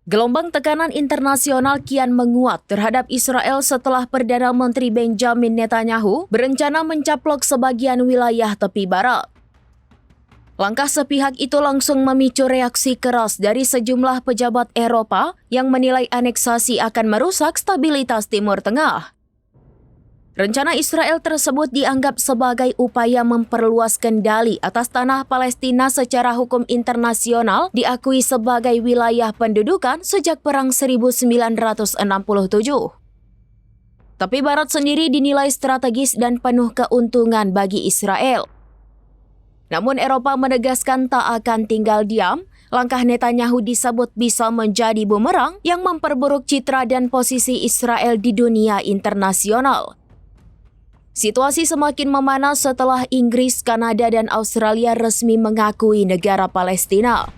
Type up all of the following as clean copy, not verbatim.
Gelombang tekanan internasional kian menguat terhadap Israel setelah Perdana Menteri Benjamin Netanyahu berencana mencaplok sebagian wilayah tepi barat. Langkah sepihak itu langsung memicu reaksi keras dari sejumlah pejabat Eropa yang menilai aneksasi akan merusak stabilitas Timur Tengah. Rencana Israel tersebut dianggap sebagai upaya memperluas kendali atas tanah Palestina secara hukum internasional diakui sebagai wilayah pendudukan sejak Perang 1967. Tapi Barat sendiri dinilai strategis dan penuh keuntungan bagi Israel. Namun Eropa menegaskan tak akan tinggal diam. Langkah Netanyahu disebut bisa menjadi bumerang yang memperburuk citra dan posisi Israel di dunia internasional. Situasi semakin memanas setelah Inggris, Kanada, dan Australia resmi mengakui negara Palestina.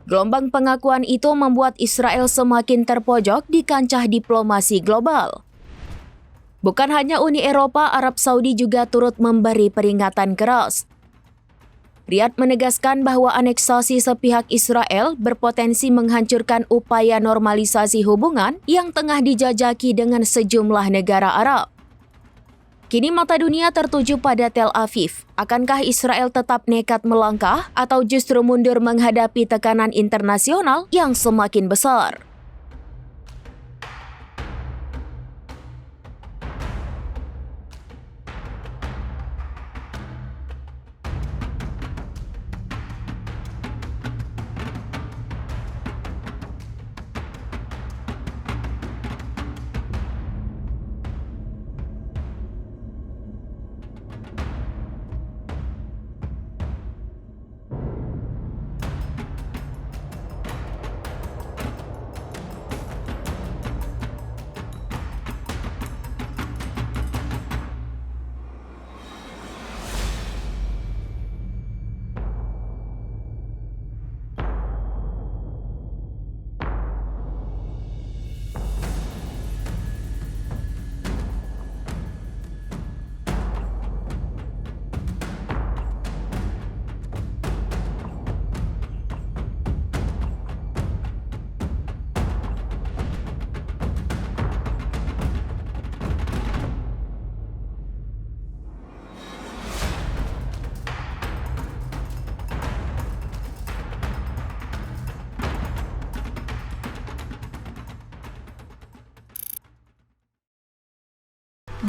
Gelombang pengakuan itu membuat Israel semakin terpojok di kancah diplomasi global. Bukan hanya Uni Eropa, Arab Saudi juga turut memberi peringatan keras. Riyadh menegaskan bahwa aneksasi sepihak Israel berpotensi menghancurkan upaya normalisasi hubungan yang tengah dijajaki dengan sejumlah negara Arab. Kini mata dunia tertuju pada Tel Aviv. Akankah Israel tetap nekat melangkah atau justru mundur menghadapi tekanan internasional yang semakin besar?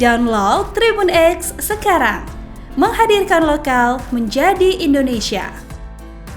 Download Tribun X sekarang, menghadirkan lokal menjadi Indonesia.